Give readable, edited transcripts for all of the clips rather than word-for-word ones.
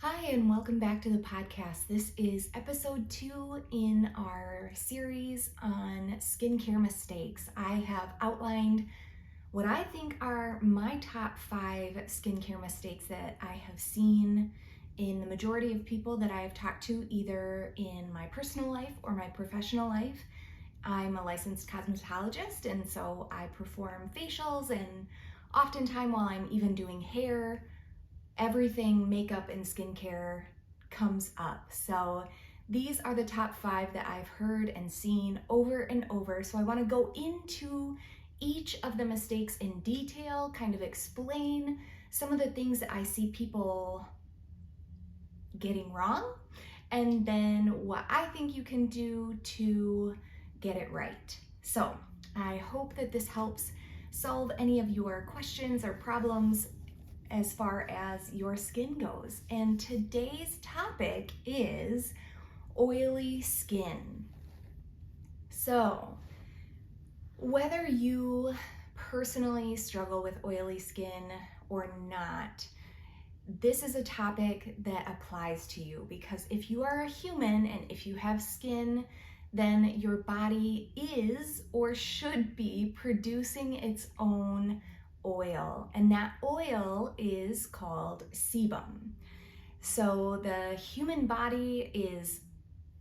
Hi, and welcome back to the podcast. This is episode 2 in our series on skincare mistakes. I have outlined what I think are my top 5 skincare mistakes that I have seen in the majority of people that I have talked to, either in my personal life or my professional life. I'm a licensed cosmetologist, and so I perform facials, and oftentimes while I'm even doing hair, everything makeup and skincare comes up. So these are the top 5 that I've heard and seen over and over. So I want to go into each of the mistakes in detail, kind of explain some of the things that I see people getting wrong, and then what I think you can do to get it right. So I hope that this helps solve any of your questions or problems as far as your skin goes. And today's topic is oily skin. So, whether you personally struggle with oily skin or not, this is a topic that applies to you, because if you are a human and if you have skin, then your body is or should be producing its own oil, and that oil is called sebum. So the human body is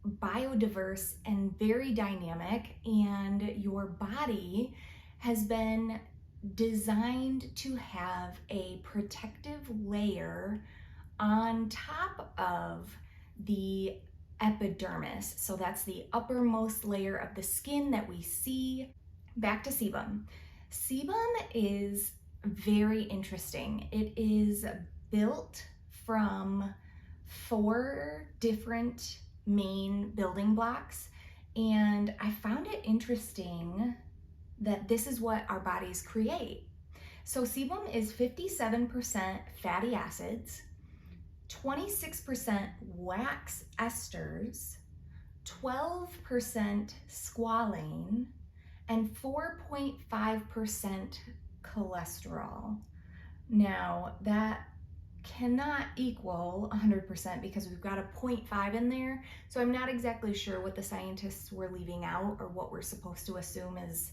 biodiverse and very dynamic, and your body has been designed to have a protective layer on top of the epidermis. So that's the uppermost layer of the skin that we see. Back to sebum. Sebum is very interesting. It is built from 4 different main building blocks, and I found it interesting that this is what our bodies create. So sebum is 57% fatty acids, 26% wax esters, 12% squalane, and 4.5% cholesterol. Now, that cannot equal 100% because we've got a 0.5 in there, so I'm not exactly sure what the scientists were leaving out or what we're supposed to assume is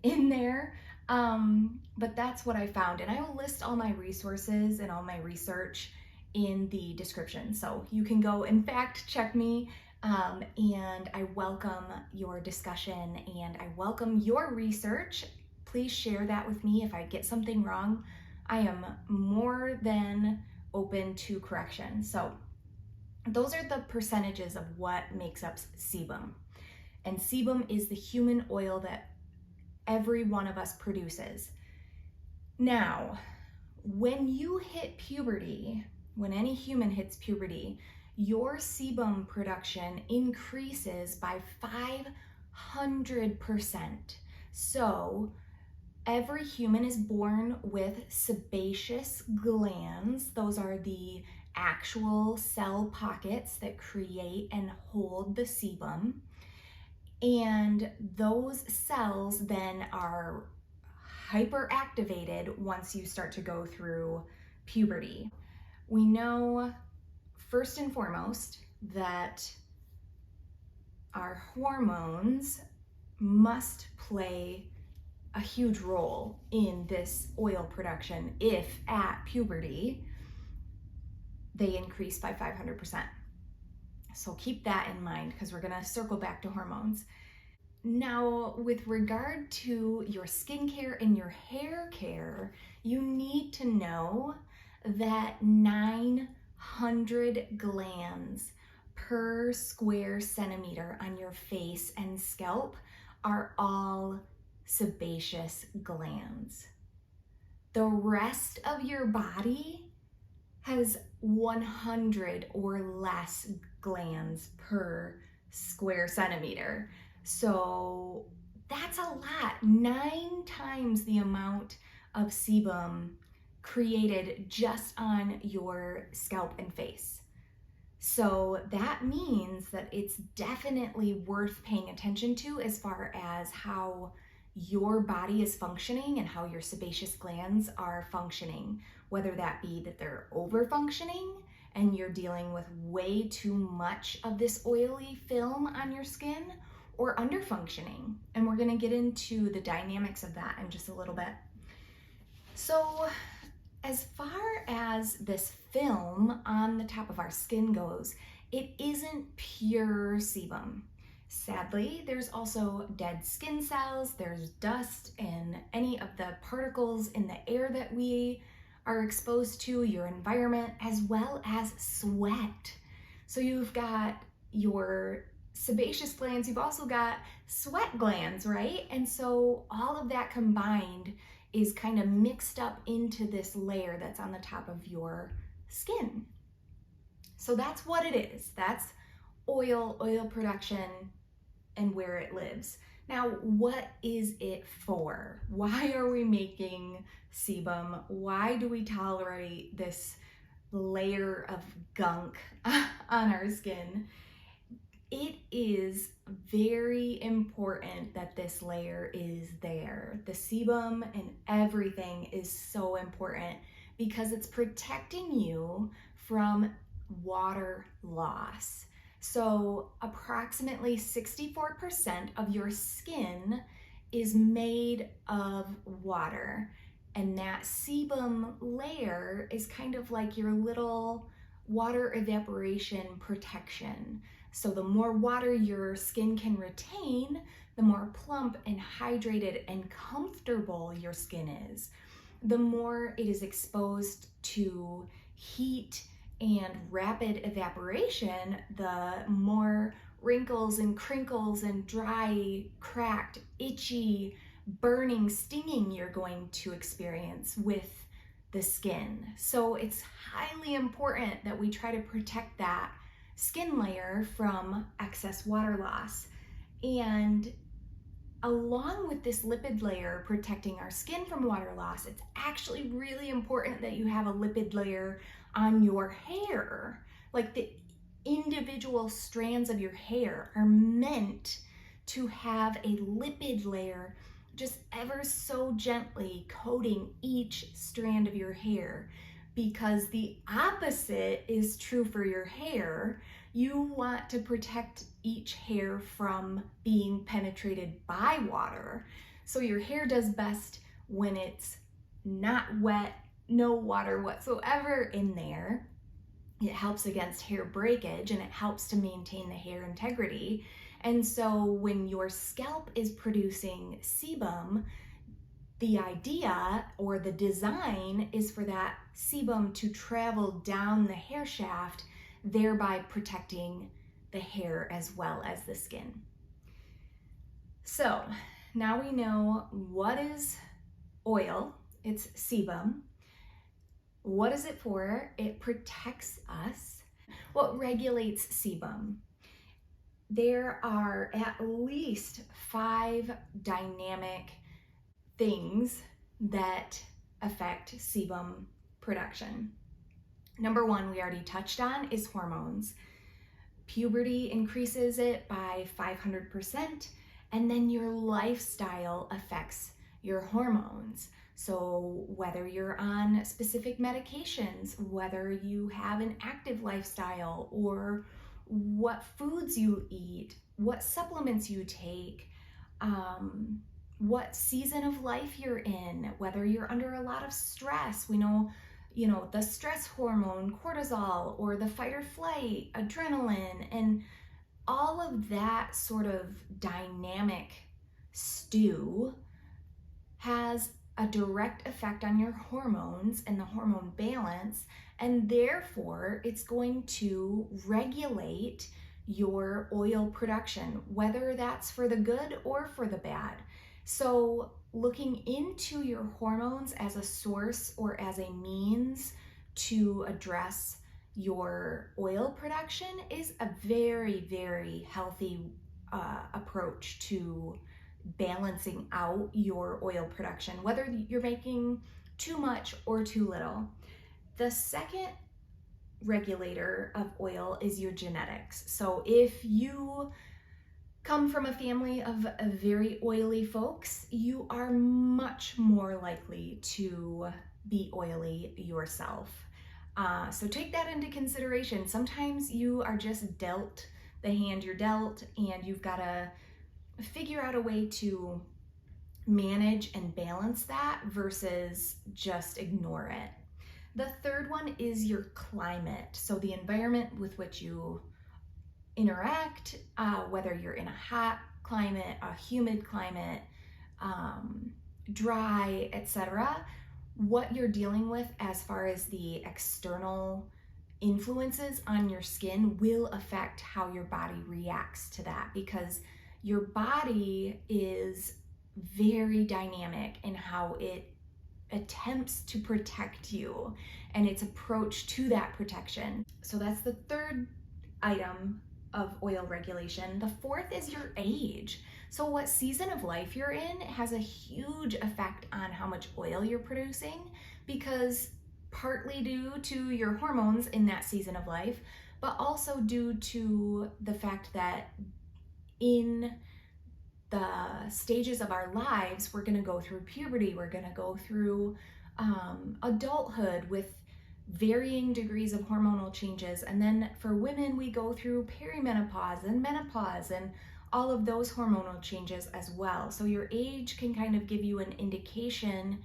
in there, but that's what I found, and I will list all my resources and all my research in the description, so you can go and fact check me. And I welcome your discussion and I welcome your research. Please share that with me. If I get something wrong, I am more than open to correction. So those are the percentages of what makes up sebum. And sebum is the human oil that every one of us produces. Now, when you hit puberty, when any human hits puberty, your sebum production increases by 500%. So every human is born with sebaceous glands. Those are the actual cell pockets that create and hold the sebum. And those cells then are hyperactivated once you start to go through puberty. We know first and foremost that our hormones must play a huge role in this oil production if at puberty they increase by 500%. So keep that in mind because we're going to circle back to hormones. Now, with regard to your skincare and your hair care, you need to know that 900 glands per square centimeter on your face and scalp are all sebaceous glands. The rest of your body has 100 or less glands per square centimeter. So that's a lot, 9 times the amount of sebum created just on your scalp and face. So that means that it's definitely worth paying attention to as far as how your body is functioning and how your sebaceous glands are functioning, whether that be that they're over functioning and you're dealing with way too much of this oily film on your skin, or underfunctioning. And we're gonna get into the dynamics of that in just a little bit. So as far as this film on the top of our skin goes, it isn't pure sebum. Sadly, there's also dead skin cells, there's dust, and any of the particles in the air that we are exposed to, your environment, as well as sweat. So you've got your sebaceous glands, you've also got sweat glands, right? And so all of that combined is kind of mixed up into this layer that's on the top of your skin. So that's what it is. That's oil production, and where it lives. Now, what is it for? Why are we making sebum? Why do we tolerate this layer of gunk on our skin? It is very important that this layer is there. The sebum and everything is so important because it's protecting you from water loss. So approximately 64% of your skin is made of water, and that sebum layer is kind of like your little water evaporation protection. So the more water your skin can retain, the more plump and hydrated and comfortable your skin is. The more it is exposed to heat and rapid evaporation, the more wrinkles and crinkles and dry, cracked, itchy, burning, stinging you're going to experience with the skin. So it's highly important that we try to protect that skin layer from excess water loss. And along with this lipid layer protecting our skin from water loss, it's actually really important that you have a lipid layer on your hair. Like, the individual strands of your hair are meant to have a lipid layer just ever so gently coating each strand of your hair, because the opposite is true for your hair. You want to protect each hair from being penetrated by water. So your hair does best when it's not wet, no water whatsoever in there. It helps against hair breakage and it helps to maintain the hair integrity. And so when your scalp is producing sebum, the idea or the design is for that sebum to travel down the hair shaft, thereby protecting the hair as well as the skin. So now we know what is oil. It's sebum. What is it for? It protects us. What regulates sebum? There are at least 5 dynamic things that affect sebum production. Number 1, we already touched on, is hormones. Puberty increases it by 500%, and then your lifestyle affects your hormones. So whether you're on specific medications, whether you have an active lifestyle, or what foods you eat, what supplements you take, what season of life you're in, whether you're under a lot of stress. We know, the stress hormone, cortisol, or the fight or flight, adrenaline, and all of that sort of dynamic stew has a direct effect on your hormones and the hormone balance, and therefore it's going to regulate your oil production, whether that's for the good or for the bad. So looking into your hormones as a source or as a means to address your oil production is a very, very healthy approach to balancing out your oil production, whether you're making too much or too little. The second regulator of oil is your genetics. So if you come from a family of very oily folks, you are much more likely to be oily yourself. So take that into consideration. Sometimes you are just dealt the hand you're dealt, and you've got to figure out a way to manage and balance that versus just ignore it. The third one is your climate. So the environment with which you interact, whether you're in a hot climate, a humid climate, dry, etc. What you're dealing with as far as the external influences on your skin will affect how your body reacts to that, because your body is very dynamic in how it attempts to protect you and its approach to that protection. So that's the third item of oil regulation. The fourth is your age. So what season of life you're in has a huge effect on how much oil you're producing, because partly due to your hormones in that season of life, but also due to the fact that in the stages of our lives, we're going to go through puberty, we're going to go through adulthood with varying degrees of hormonal changes, and then for women we go through perimenopause and menopause and all of those hormonal changes as well. So your age can kind of give you an indication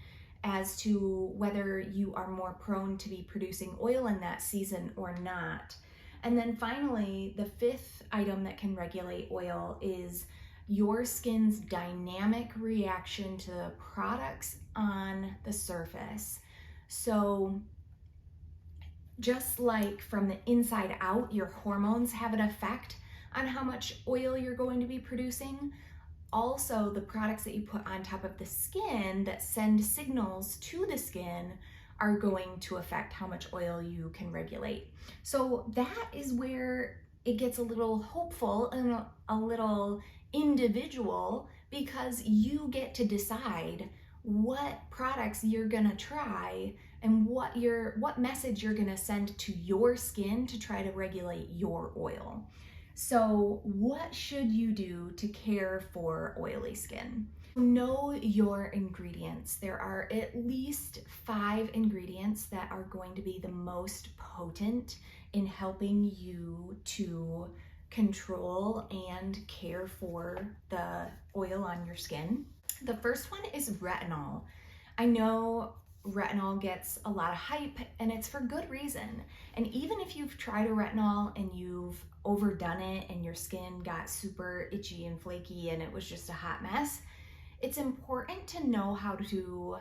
as to whether you are more prone to be producing oil in that season or not. And then finally, the fifth item that can regulate oil is your skin's dynamic reaction to the products on the surface. So just like from the inside out, your hormones have an effect on how much oil you're going to be producing. Also, the products that you put on top of the skin that send signals to the skin are going to affect how much oil you can regulate. So that is where it gets a little hopeful and a little individual, because you get to decide what products you're gonna try and what message you're gonna send to your skin to try to regulate your oil. So what should you do to care for oily skin? Know your ingredients. There are at least 5 ingredients that are going to be the most potent in helping you to control and care for the oil on your skin. The first one is retinol. I know retinol gets a lot of hype, and it's for good reason. And even if you've tried a retinol and you've overdone it and your skin got super itchy and flaky and it was just a hot mess, it's important to know how to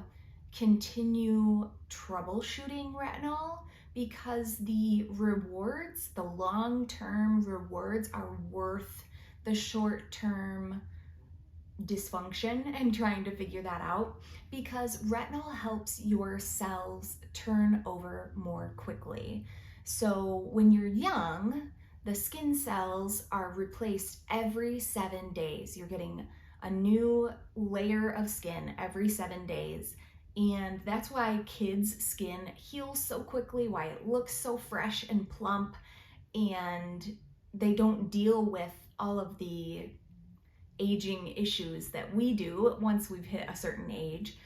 continue troubleshooting retinol, because the rewards, the long-term rewards, are worth the short-term dysfunction and trying to figure that out, because retinol helps your cells turn over more quickly. So when you're young, the skin cells are replaced every 7 days. You're getting a new layer of skin every 7 days. And that's why kids' skin heals so quickly, why it looks so fresh and plump, and they don't deal with all of the aging issues that we do once we've hit a certain age.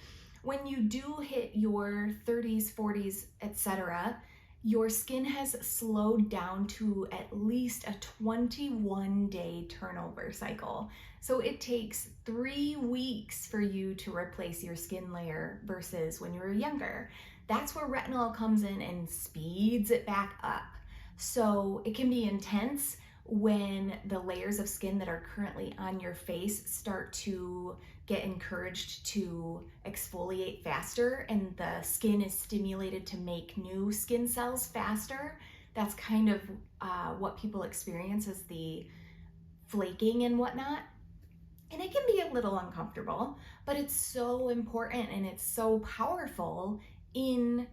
When you do hit your 30s, 40s, etc., your skin has slowed down to at least a 21-day turnover cycle. So it takes 3 weeks for you to replace your skin layer versus when you were younger. That's where retinol comes in and speeds it back up. So it can be intense when the layers of skin that are currently on your face start to get encouraged to exfoliate faster, and the skin is stimulated to make new skin cells faster. That's kind of what people experience as the flaking and whatnot. And it can be a little uncomfortable, but it's so important and it's so powerful in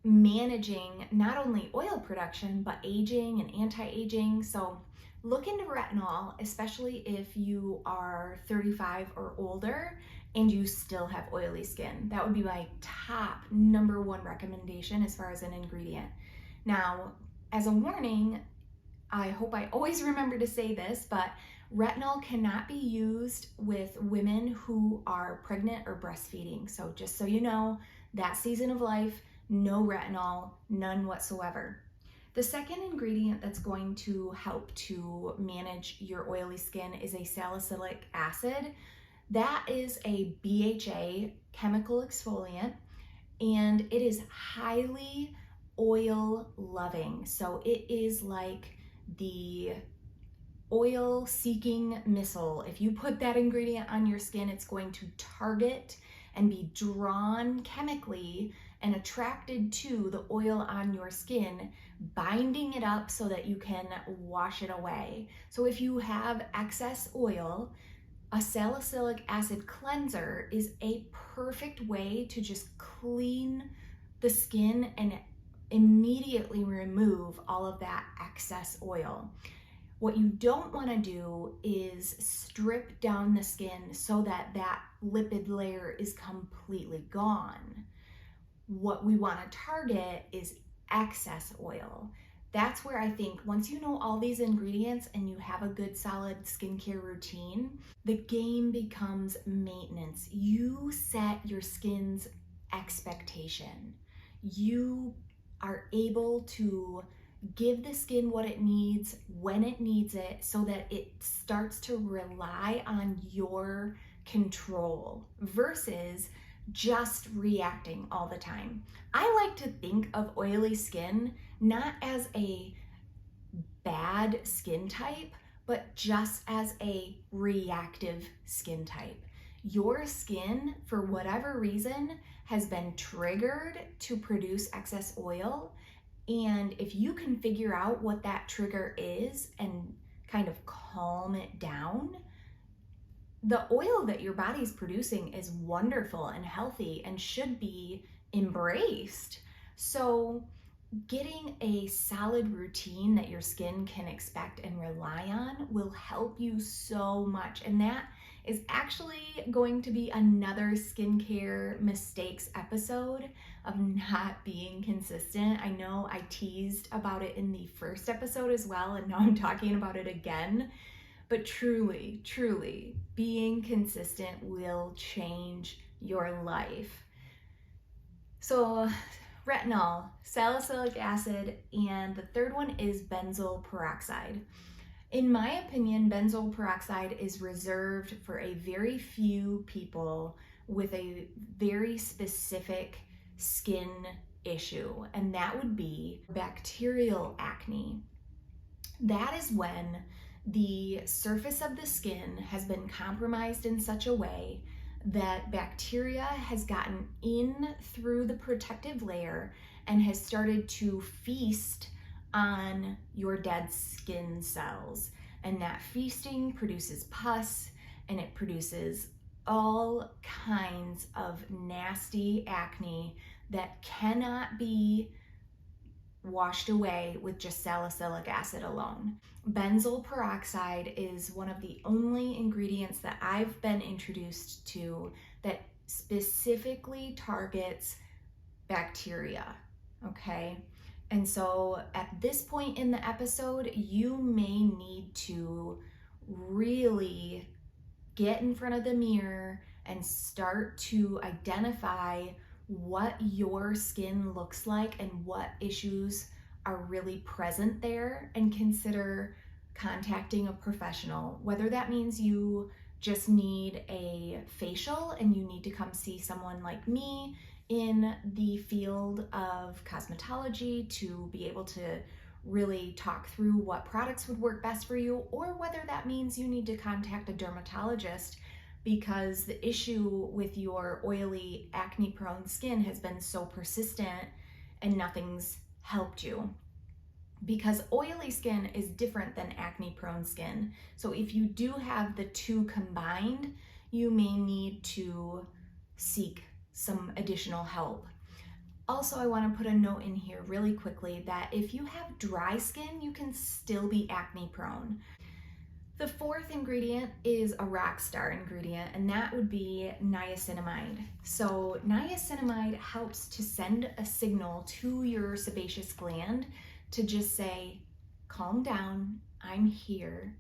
managing not only oil production, but aging and anti-aging. So look into retinol, especially if you are 35 or older and you still have oily skin. That would be my top #1 recommendation as far as an ingredient. Now, as a warning, I hope I always remember to say this, but retinol cannot be used with women who are pregnant or breastfeeding. So just so you know, that season of life, no retinol, none whatsoever. The second ingredient that's going to help to manage your oily skin is a salicylic acid. That is a BHA chemical exfoliant, and it is highly oil loving. So it is like the oil seeking missile. If you put that ingredient on your skin, it's going to target and be drawn chemically and attracted to the oil on your skin, binding it up so that you can wash it away. So if you have excess oil, a salicylic acid cleanser is a perfect way to just clean the skin and immediately remove all of that excess oil. What you don't want to do is strip down the skin so that that lipid layer is completely gone. What we want to target is excess oil. That's where I think once you know all these ingredients and you have a good solid skincare routine, the game becomes maintenance. You set your skin's expectation. You are able to give the skin what it needs when it needs it so that it starts to rely on your control versus just reacting all the time. I like to think of oily skin not as a bad skin type, but just as a reactive skin type. Your skin, for whatever reason, has been triggered to produce excess oil. And if you can figure out what that trigger is and kind of calm it down, the oil that your body's producing is wonderful and healthy and should be embraced. So getting a solid routine that your skin can expect and rely on will help you so much. And that is actually going to be another skincare mistakes episode of not being consistent. I know I teased about it in the first episode as well, and now I'm talking about it again. But truly, truly, being consistent will change your life. So retinol, salicylic acid, and the third one is benzoyl peroxide. In my opinion, benzoyl peroxide is reserved for a very few people with a very specific skin issue, and that would be bacterial acne. That is when the surface of the skin has been compromised in such a way that bacteria has gotten in through the protective layer and has started to feast on your dead skin cells. And that feasting produces pus, and it produces all kinds of nasty acne that cannot be washed away with just salicylic acid alone. Benzoyl peroxide is one of the only ingredients that I've been introduced to that specifically targets bacteria, okay? And so at this point in the episode, you may need to really get in front of the mirror and start to identify what your skin looks like and what issues are really present there, and consider contacting a professional, whether that means you just need a facial and you need to come see someone like me in the field of cosmetology to be able to really talk through what products would work best for you, or whether that means you need to contact a dermatologist because the issue with your oily, acne-prone skin has been so persistent and nothing's helped you. Because oily skin is different than acne-prone skin. So if you do have the two combined, you may need to seek some additional help. Also, I want to put a note in here really quickly that if you have dry skin, you can still be acne-prone. The fourth ingredient is a rock star ingredient, and that would be niacinamide. So niacinamide helps to send a signal to your sebaceous gland to just say, calm down, I'm here.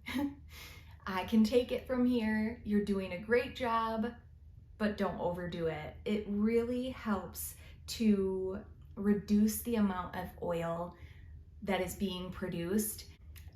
I can take it from here. You're doing a great job, but don't overdo it. It really helps to reduce the amount of oil that is being produced.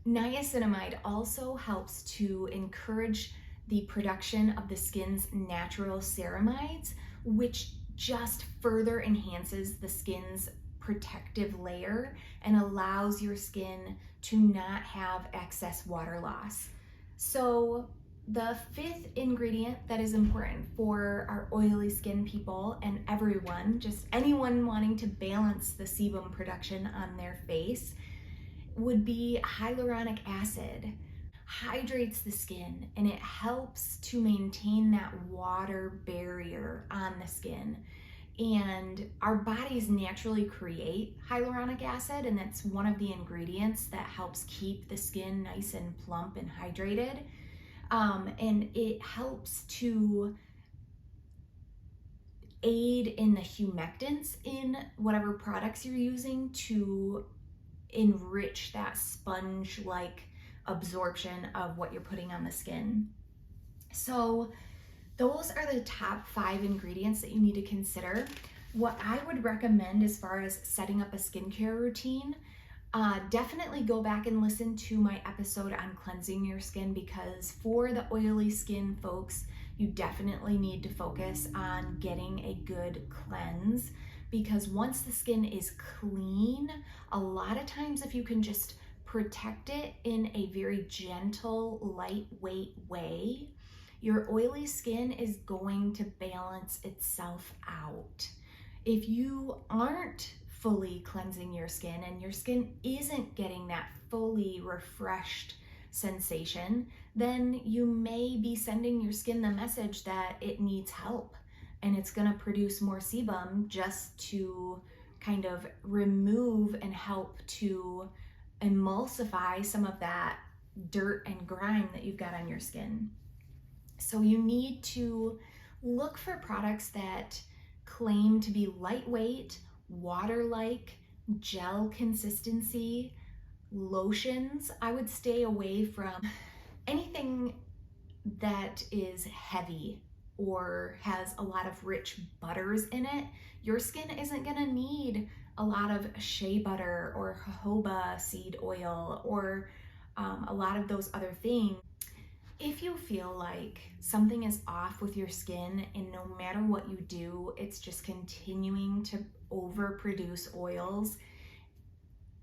Niacinamide also helps to encourage the production of the skin's natural ceramides, which just further enhances the skin's protective layer and allows your skin to not have excess water loss. So the fifth ingredient that is important for our oily skin people and everyone, just anyone wanting to balance the sebum production on their face, would be hyaluronic acid. Hydrates the skin and it helps to maintain that water barrier on the skin. And our bodies naturally create hyaluronic acid, and that's one of the ingredients that helps keep the skin nice and plump and hydrated. And it helps to aid in the humectants in whatever products you're using to enrich that sponge-like absorption of what you're putting on the skin. So those are the top 5 ingredients that you need to consider. What I would recommend as far as setting up a skincare routine, definitely go back and listen to my episode on cleansing your skin, because for the oily skin folks, you definitely need to focus on getting a good cleanse, because once the skin is clean, a lot of times if you can just protect it in a very gentle, lightweight way, your oily skin is going to balance itself out. If you aren't fully cleansing your skin and your skin isn't getting that fully refreshed sensation, then you may be sending your skin the message that it needs help, and it's going to produce more sebum just to kind of remove and help to emulsify some of that dirt and grime that you've got on your skin. So you need to look for products that claim to be lightweight, water-like, gel consistency, lotions. I would stay away from anything that is heavy or has a lot of rich butters in it. Your skin isn't gonna need a lot of shea butter or jojoba seed oil or a lot of those other things. If you feel like something is off with your skin and no matter what you do, it's just continuing to overproduce oils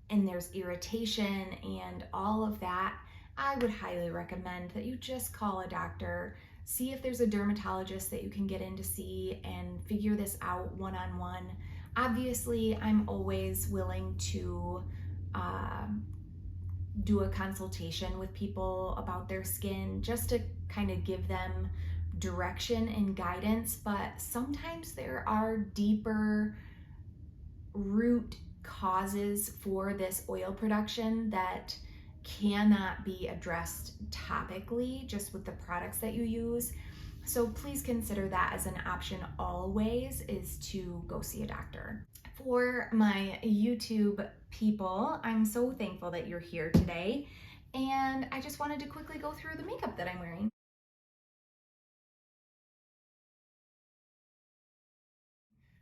and there's irritation and all of that, I would highly recommend that you just call a doctor, see if there's a dermatologist that you can get in to see and figure this out one-on-one. Obviously, I'm always willing to do a consultation with people about their skin just to kind of give them direction and guidance, but sometimes there are deeper root causes for this oil production that cannot be addressed topically just with the products that you use. So please consider that as an option always, is to go see a doctor. For my YouTube people, I'm so thankful that you're here today, and I just wanted to quickly go through the makeup that I'm wearing.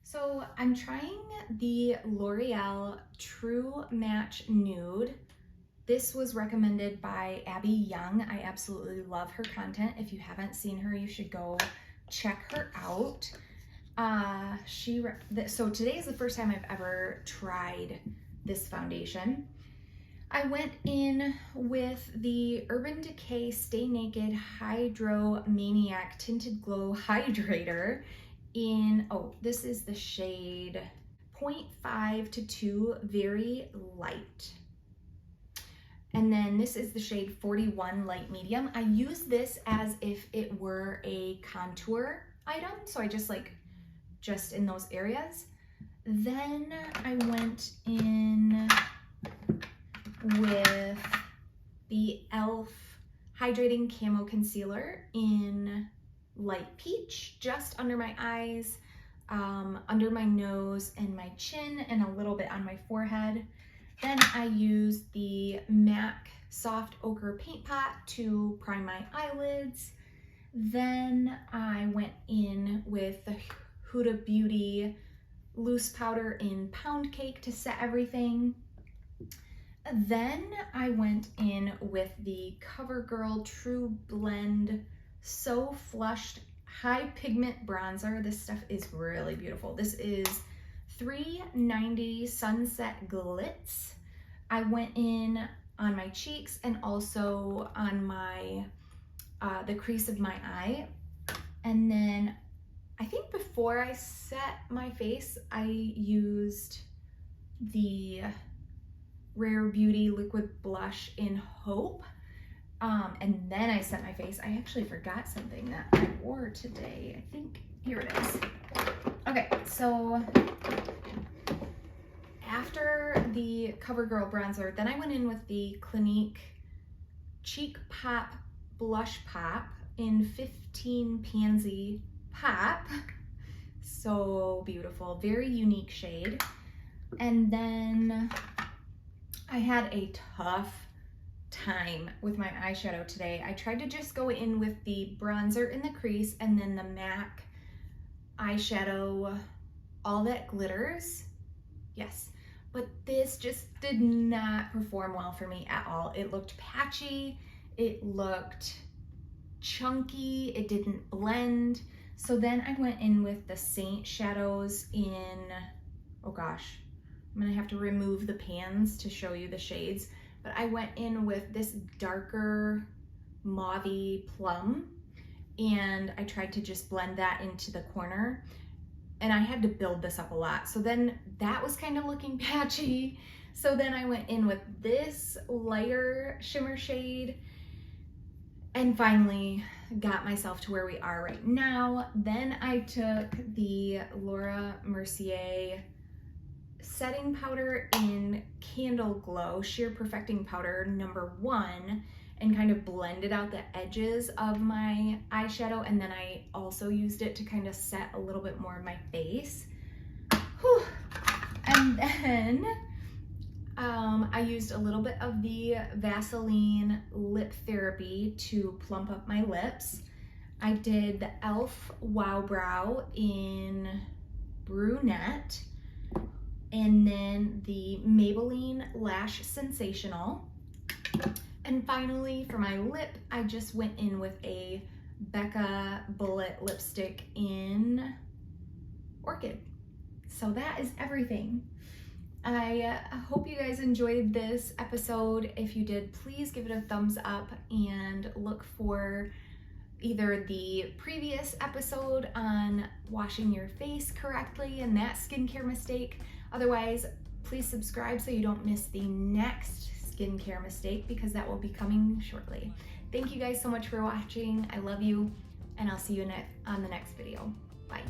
So I'm trying the L'Oreal True Match Nude. This was recommended by Abby Young. I absolutely love her content. If you haven't seen her, you should go check her out. So today is the first time I've ever tried this foundation. I went in with the Urban Decay Stay Naked Hydro Maniac Tinted Glow Hydrator in, this is the shade 0.5 to 2, very light. And then this is the shade 41 light medium. I use this as if it were a contour item, so I just in those areas. Then I went in with the e.l.f. Hydrating Camo Concealer in light peach, just under my eyes, under my nose and my chin, and a little bit on my forehead. Then I used the MAC Soft Ochre Paint Pot to prime my eyelids. Then I went in with the Huda Beauty loose powder in Pound Cake to set everything. Then I went in with the Covergirl True Blend So Flushed High Pigment Bronzer. This stuff is really beautiful. This is $3.90 Sunset Glitz. I went in on my cheeks and also on my the crease of my eye. And then I think before I set my face, I used the Rare Beauty Liquid Blush in Hope. And then I set my face. I actually forgot something that I wore today. I think, here it is. Okay, so after the Covergirl bronzer, then I went in with the Clinique Cheek Pop Blush Pop in 15 Pansy Pop. So beautiful, very unique shade. And then I had a tough time with my eyeshadow today. I tried to just go in with the bronzer in the crease and then the MAC eyeshadow All That Glitters. Yes, but this just did not perform well for me at all. It looked patchy, it looked chunky, it didn't blend. So then I went in with the Seint shadows in, oh gosh, I'm gonna have to remove the pans to show you the shades, but I went in with this darker mauvey plum and I tried to just blend that into the corner, and I had to build this up a lot. So then that was kind of looking patchy. So then I went in with this lighter shimmer shade and finally got myself to where we are right now. Then I took the Mercier setting powder in Candleglow, Sheer Perfecting Powder #1, and kind of blended out the edges of my eyeshadow, and then I also used it to kind of set a little bit more of my face. Whew. And then I used a little bit of the Vaseline Lip Therapy to plump up my lips. I did the e.l.f. Wow Brow in Brunette, and then the Maybeline Lash Sensational. And finally, for my lip, I just went in with a Becca Bullet lipstick in Orchid. So that is everything. I hope you guys enjoyed this episode. If you did, please give it a thumbs up and look for either the previous episode on washing your face correctly and that skincare mistake. Otherwise, please subscribe so you don't miss the next skincare mistake, because that will be coming shortly. Thank you guys so much for watching. I love you, and I'll see you on the next video. Bye.